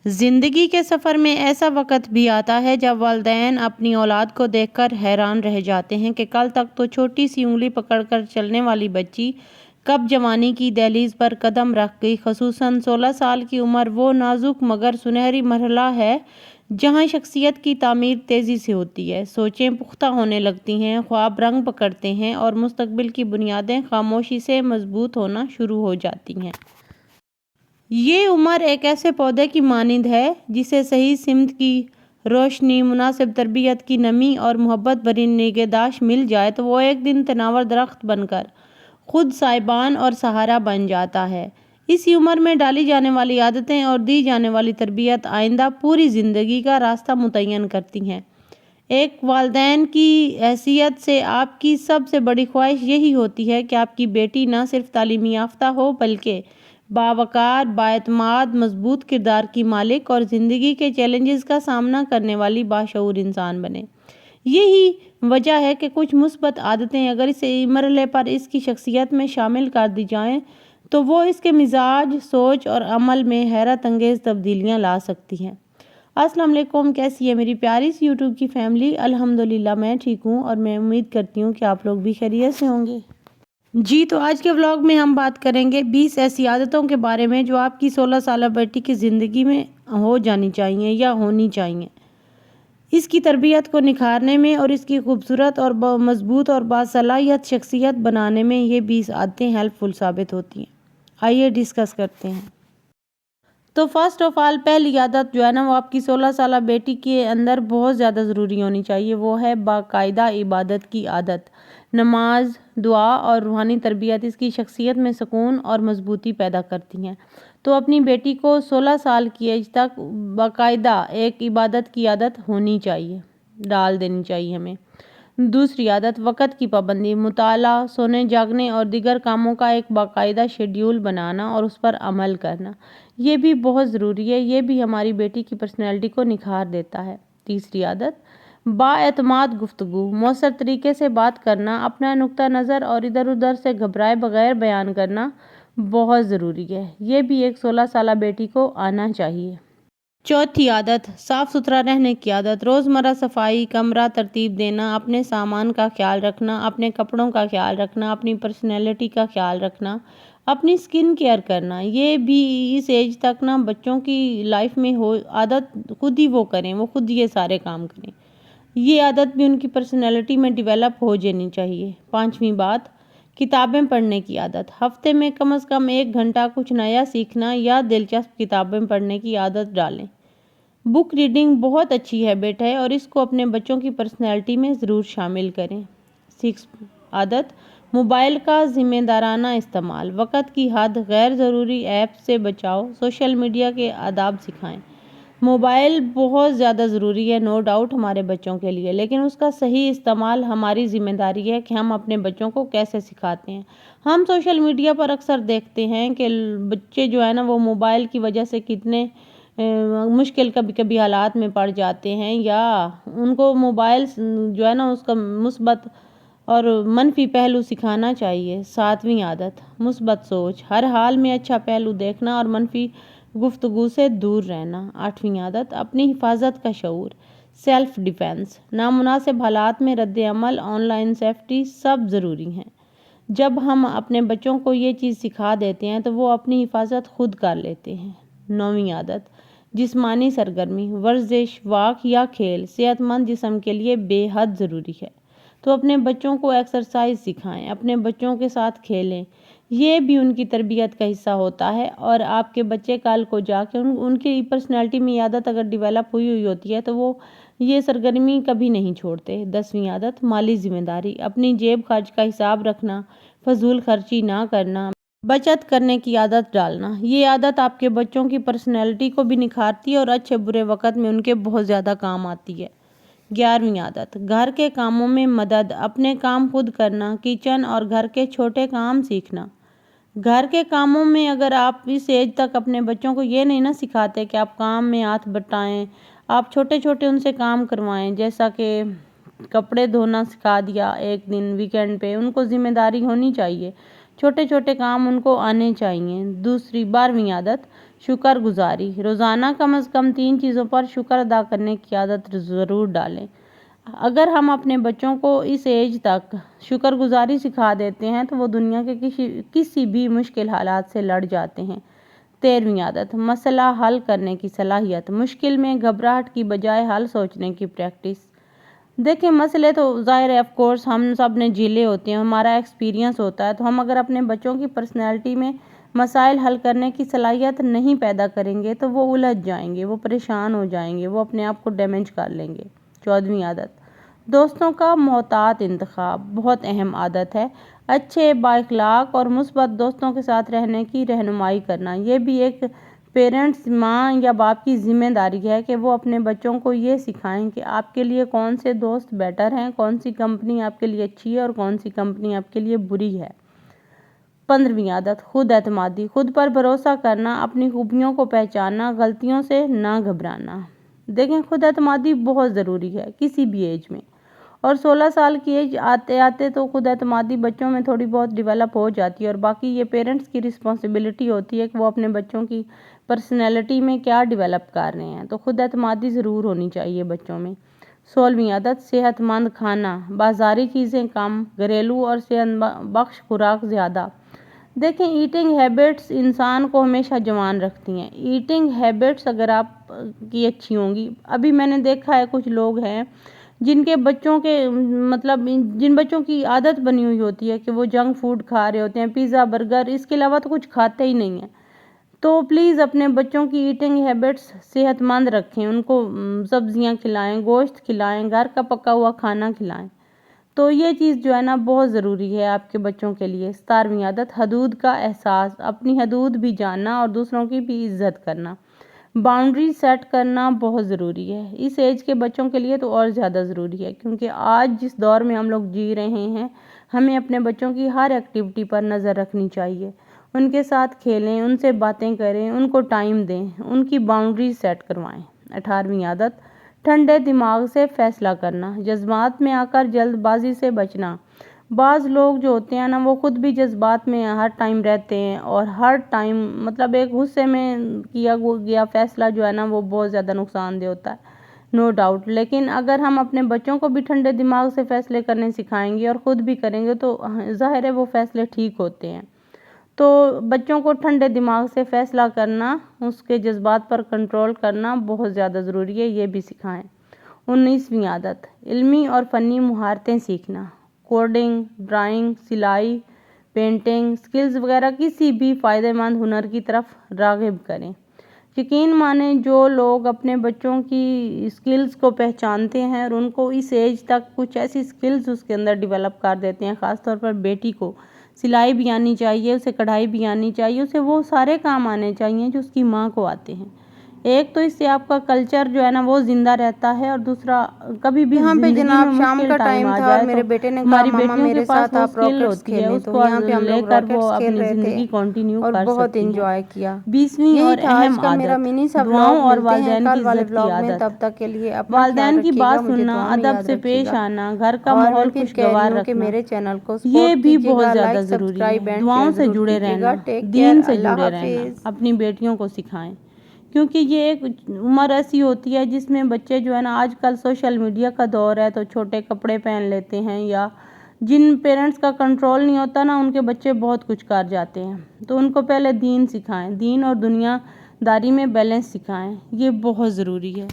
زندگی کے سفر میں ایسا وقت بھی آتا ہے جب والدین اپنی اولاد کو دیکھ کر حیران رہ جاتے ہیں کہ کل تک تو چھوٹی سی انگلی پکڑ کر چلنے والی بچی کب جوانی کی دہلیز پر قدم رکھ گئی۔ خصوصاً 16 سال کی عمر وہ نازک مگر سنہری مرحلہ ہے جہاں شخصیت کی تعمیر تیزی سے ہوتی ہے، سوچیں پختہ ہونے لگتی ہیں، خواب رنگ پکڑتے ہیں اور مستقبل کی بنیادیں خاموشی سے مضبوط ہونا شروع ہو جاتی ہیں۔ یہ عمر ایک ایسے پودے کی مانند ہے جسے صحیح سمت کی روشنی، مناسب تربیت کی نمی اور محبت بھری نگہداشت مل جائے تو وہ ایک دن تناور درخت بن کر خود سائبان اور سہارا بن جاتا ہے۔ اسی عمر میں ڈالی جانے والی عادتیں اور دی جانے والی تربیت آئندہ پوری زندگی کا راستہ متعین کرتی ہیں۔ ایک والدین کی حیثیت سے آپ کی سب سے بڑی خواہش یہی ہوتی ہے کہ آپ کی بیٹی نہ صرف تعلیم یافتہ ہو بلکہ باوقار، بااعتماد، مضبوط کردار کی مالک اور زندگی کے چیلنجز کا سامنا کرنے والی باشعور انسان بنے۔ یہی وجہ ہے کہ کچھ مثبت عادتیں اگر اس مرحلے پر اس کی شخصیت میں شامل کر دی جائیں تو وہ اس کے مزاج، سوچ اور عمل میں حیرت انگیز تبدیلیاں لا سکتی ہیں۔ السلام علیکم، کیسی ہے میری پیاری سی یوٹیوب کی فیملی؟ الحمدللہ میں ٹھیک ہوں اور میں امید کرتی ہوں کہ آپ لوگ بھی خیریت سے ہوں گے۔ جی تو آج کے ولاگ میں ہم بات کریں گے 20 ایسی عادتوں کے بارے میں جو آپ کی 16 سالہ بیٹی کی زندگی میں ہو جانی چاہیے یا ہونی چاہیے، اس کی تربیت کو نکھارنے میں اور اس کی خوبصورت اور مضبوط اور باصلاحیت شخصیت بنانے میں یہ 20 عادتیں ہیلپ فل ثابت ہوتی ہیں۔ آئیے ڈسکس کرتے ہیں۔ تو فرسٹ آف آل پہلی عادت جو ہے نا وہ آپ کی 16 سالہ بیٹی کے اندر بہت زیادہ ضروری ہونی چاہیے، وہ ہے باقاعدہ عبادت کی عادت۔ نماز، دعا اور روحانی تربیت اس کی شخصیت میں سکون اور مضبوطی پیدا کرتی ہیں۔ تو اپنی بیٹی کو 16 سال کی ایج تک باقاعدہ ایک عبادت کی عادت ہونی چاہیے، ڈال دینی چاہیے ہمیں۔ دوسری عادت وقت کی پابندی، مطالعہ، سونے جاگنے اور دیگر کاموں کا ایک باقاعدہ شیڈیول بنانا اور اس پر عمل کرنا، یہ بھی بہت ضروری ہے، یہ بھی ہماری بیٹی کی پرسنالٹی کو نکھار دیتا ہے۔ تیسری عادت بااعتماد گفتگو، مؤثر طریقے سے بات کرنا، اپنا نقطہ نظر اور ادھر ادھر سے گھبرائے بغیر بیان کرنا بہت ضروری ہے، یہ بھی ایک 16 سالہ بیٹی کو آنا چاہیے۔ چوتھی عادت صاف ستھرا رہنے کی عادت، روزمرہ صفائی، کمرہ ترتیب دینا، اپنے سامان کا خیال رکھنا، اپنے کپڑوں کا خیال رکھنا، اپنی پرسنالٹی کا خیال رکھنا، اپنی سکن کیئر کرنا، یہ بھی اس ایج تک نا بچوں کی لائف میں ہو عادت خود ہی وہ کریں، وہ خود یہ سارے کام کریں، یہ عادت بھی ان کی پرسنالٹی میں ڈیولپ ہو جانی چاہیے۔ پانچویں بات کتابیں پڑھنے کی عادت، ہفتے میں کم از کم 1 گھنٹہ کچھ نیا سیکھنا یا دلچسپ کتابیں پڑھنے کی عادت ڈالیں۔ بک ریڈنگ بہت اچھی ہیبٹ ہے اور اس کو اپنے بچوں کی پرسنالٹی میں ضرور شامل کریں۔ 6 عادت موبائل کا ذمہ دارانہ استعمال، وقت کی حد، غیر ضروری ایپ سے بچاؤ، سوشل میڈیا کے آداب سکھائیں۔ موبائل بہت زیادہ ضروری ہے نو ڈاؤٹ ہمارے بچوں کے لیے، لیکن اس کا صحیح استعمال ہماری ذمہ داری ہے کہ ہم اپنے بچوں کو کیسے سکھاتے ہیں۔ ہم سوشل میڈیا پر اکثر دیکھتے ہیں کہ بچے جو ہے نا وہ موبائل کی وجہ سے کتنے مشکل کبھی کبھی حالات میں پڑ جاتے ہیں، یا ان کو موبائل جو ہے نا اس کا مثبت اور منفی پہلو سکھانا چاہیے۔ 7ویں عادت مثبت سوچ، ہر حال میں اچھا پہلو دیکھنا اور منفی گفتگو سے دور رہنا۔ 8ویں عادت اپنی حفاظت کا شعور، سیلف ڈیفینس، نامناسب حالات میں رد عمل، آن لائن سیفٹی سب ضروری ہیں۔ جب ہم اپنے بچوں کو یہ چیز سکھا دیتے ہیں تو وہ اپنی حفاظت خود کر لیتے ہیں۔ 9ویں عادت جسمانی سرگرمی، ورزش، واک یا کھیل صحت مند جسم کے لیے بے حد ضروری ہے، تو اپنے بچوں کو ایکسرسائز سکھائیں، اپنے بچوں کے ساتھ کھیلیں، یہ بھی ان کی تربیت کا حصہ ہوتا ہے اور آپ کے بچے کل کو جا کے ان کی پرسنالٹی میں عادت اگر ڈیولپ ہوئی ہوتی ہے تو وہ یہ سرگرمی کبھی نہیں چھوڑتے۔ 10ویں عادت مالی ذمہ داری، اپنی جیب خرچ کا حساب رکھنا، فضول خرچی نہ کرنا، بچت کرنے کی عادت ڈالنا، یہ عادت آپ کے بچوں کی پرسنالٹی کو بھی نکھارتی ہے اور اچھے برے وقت میں ان کے بہت زیادہ کام آتی ہے۔ 11ویں عادت گھر کے کاموں میں مدد، اپنے کام خود کرنا، کچن اور گھر کے چھوٹے کام سیکھنا۔ گھر کے کاموں میں اگر آپ اس ایج تک اپنے بچوں کو یہ نہیں سکھاتے کہ آپ کام میں ہاتھ بٹائیں، آپ چھوٹے چھوٹے ان سے کام کروائیں، جیسا کہ کپڑے دھونا سکھا دیا ایک دن ویکینڈ پہ، ان کو ذمہ داری ہونی چاہیے چھوٹے چھوٹے کام ان کو آنے چاہیے۔ دوسری 12ویں عادت شکر گزاری، روزانہ کم از کم 3 چیزوں پر شکر ادا کرنے کی عادت ضرور ڈالیں۔ اگر ہم اپنے بچوں کو اس ایج تک شکر گزاری سکھا دیتے ہیں تو وہ دنیا کے کسی بھی مشکل حالات سے لڑ جاتے ہیں۔ 13ویں عادت مسئلہ حل کرنے کی صلاحیت، مشکل میں گھبراہٹ کی بجائے حل سوچنے کی پریکٹس۔ دیکھیں مسئلے تو ظاہر ہے آف کورس ہم سب نے جھیلے ہوتے ہیں، ہمارا ایکسپیرینس ہوتا ہے، تو ہم اگر اپنے بچوں کی پرسنالٹی میں مسائل حل کرنے کی صلاحیت نہیں پیدا کریں گے تو وہ الجھ جائیں گے، وہ پریشان ہو جائیں گے، وہ اپنے آپ کو ڈیمیج کر لیں گے۔ 14ویں عادت دوستوں کا محتاط انتخاب، بہت اہم عادت ہے۔ اچھے بااخلاق اور مثبت دوستوں کے ساتھ رہنے کی رہنمائی کرنا، یہ بھی ایک پیرنٹس، ماں یا باپ کی ذمہ داری ہے کہ وہ اپنے بچوں کو یہ سکھائیں کہ آپ کے لیے کون سے دوست بیٹر ہیں، کون سی کمپنی آپ کے لیے اچھی ہے اور کون سی کمپنی آپ کے لیے بری ہے۔ 15ویں عادت خود اعتمادی، خود پر بھروسہ کرنا، اپنی خوبیوں کو پہچاننا، غلطیوں سے نہ گھبرانا۔ دیکھیں خود اعتمادی بہت ضروری ہے کسی بھی ایج میں، اور 16 سال کی ایج آتے آتے تو خود اعتمادی بچوں میں تھوڑی بہت ڈیولپ ہو جاتی ہے، اور باقی یہ پیرنٹس کی رسپانسبلٹی ہوتی ہے کہ وہ اپنے بچوں کی پرسنالٹی میں کیا ڈیولپ کر رہے ہیں، تو خود اعتمادی ضرور ہونی چاہیے بچوں میں۔ 16ویں عادت صحت مند کھانا، بازاری چیزیں کم، گھریلو اور صحت بخش خوراک زیادہ۔ دیکھیں ایٹنگ ہیبٹس انسان کو ہمیشہ جوان رکھتی ہیں۔ ایٹنگ ہیبٹس اگر آپ کی اچھی ہوں گی، ابھی میں نے دیکھا ہے کچھ لوگ ہیں جن بچوں کی عادت بنی ہوئی ہوتی ہے کہ وہ جنک فوڈ کھا رہے ہوتے ہیں، پیزا برگر، اس کے علاوہ تو کچھ کھاتے ہی نہیں ہیں۔ تو پلیز اپنے بچوں کی ایٹنگ ہیبٹس صحت مند رکھیں، ان کو سبزیاں کھلائیں، گوشت کھلائیں، گھر کا پکا ہوا کھانا کھلائیں، تو یہ چیز جو ہے نا بہت ضروری ہے آپ کے بچوں کے لیے۔ 17ویں عادت حدود کا احساس، اپنی حدود بھی جاننا اور دوسروں کی بھی عزت کرنا، باؤنڈری سیٹ کرنا بہت ضروری ہے۔ اس ایج کے بچوں کے لیے تو اور زیادہ ضروری ہے، کیونکہ آج جس دور میں ہم لوگ جی رہے ہیں ہمیں اپنے بچوں کی ہر ایکٹیویٹی پر نظر رکھنی چاہیے، ان کے ساتھ کھیلیں، ان سے باتیں کریں، ان کو ٹائم دیں، ان کی باؤنڈری سیٹ کروائیں۔ 18ویں عادت ٹھنڈے دماغ سے فیصلہ کرنا، جذبات میں آ کر جلد بازی سے بچنا۔ بعض لوگ جو ہوتے ہیں نا وہ خود بھی جذبات میں ہر ٹائم رہتے ہیں، اور ہر ٹائم ایک غصے میں کیا گیا فیصلہ جو ہے نا وہ بہت زیادہ نقصان دہ ہوتا ہے، نو ڈاؤٹ۔ لیکن اگر ہم اپنے بچوں کو بھی ٹھنڈے دماغ سے فیصلے کرنے سکھائیں گے اور خود بھی کریں گے تو ظاہر ہے وہ فیصلے ٹھیک ہوتے ہیں۔ تو بچوں کو ٹھنڈے دماغ سے فیصلہ کرنا، اس کے جذبات پر کنٹرول کرنا بہت زیادہ ضروری ہے، یہ بھی سکھائیں۔ 19ویں عادت علمی اور فنی مہارتیں سیکھنا، کوڈنگ، ڈرائنگ، سلائی، پینٹنگ، سکلز وغیرہ کسی بھی فائدہ مند ہنر کی طرف راغب کریں۔ یقین مانیں جو لوگ اپنے بچوں کی سکلز کو پہچانتے ہیں اور ان کو اس ایج تک کچھ ایسی سکلز اس کے اندر ڈیولپ کر دیتے ہیں، خاص طور پر بیٹی کو سلائی بھی آنی چاہیے، اسے کڑھائی بھی آنی چاہیے، اسے وہ سارے کام آنے چاہیے جو اس کی ماں کو آتے ہیں۔ ایک تو اس سے آپ کا کلچر جو ہے نا وہ زندہ رہتا ہے، اور دوسرا کبھی بھی یہاں پہ زندگی جناب میں شام مشکل کا ٹائم ٹائم آ تھا اور جائے میرے تو بیٹے نے کہا ہماری ماما بیٹیوں کے میرے پاس ساتھ وہ آپ اسکل راکٹس ہوتی ہے، کھیلیں، اس تو کو یہاں پہ ہم لے لوگ کر وہ راکٹس کھیل اپنی رہے تھے زندگی کنٹینیو اور کر بہت سکتی ہیں۔ انجوائے کیا۔ 20ویں یہی اور تھا آج اہم کا میرا عادت منی سا دعاؤں ولاگ، اور ملتے ہیں والدین کی کل والے عزت کی ولاگ میں، عادت۔ تب تک کے لیے اپنا خیال والدین کی رکھیے گا، بات مجھے سننا، دعا میں ادب یاد سے رکھیے پیش گا، آنا، گھر کا اور ماحول میں پھر کہہ رہی خوشگوار ہوں کہ رکھنا، میرے چینل کو یہ سپورٹ بھی کیجیے بہت گا، زیادہ لائک ضروری ہے۔ سبسکرائب اینڈ دعاؤں شیئر سے ضرور جڑے کیجیے گا۔ رہنا، ٹیک کیئر، دین سے اللہ جڑے رہنا، حافظ۔ اپنی بیٹیوں کو سکھائیں، کیونکہ یہ ایک عمر ایسی ہوتی ہے جس میں بچے جو ہے نا آج کل سوشل میڈیا کا دور ہے تو چھوٹے کپڑے پہن لیتے ہیں، یا جن پیرنٹس کا کنٹرول نہیں ہوتا نا ان کے بچے بہت کچھ کر جاتے ہیں، تو ان کو پہلے دین سکھائیں، دین اور دنیا داری میں بیلنس سکھائیں، یہ بہت ضروری ہے۔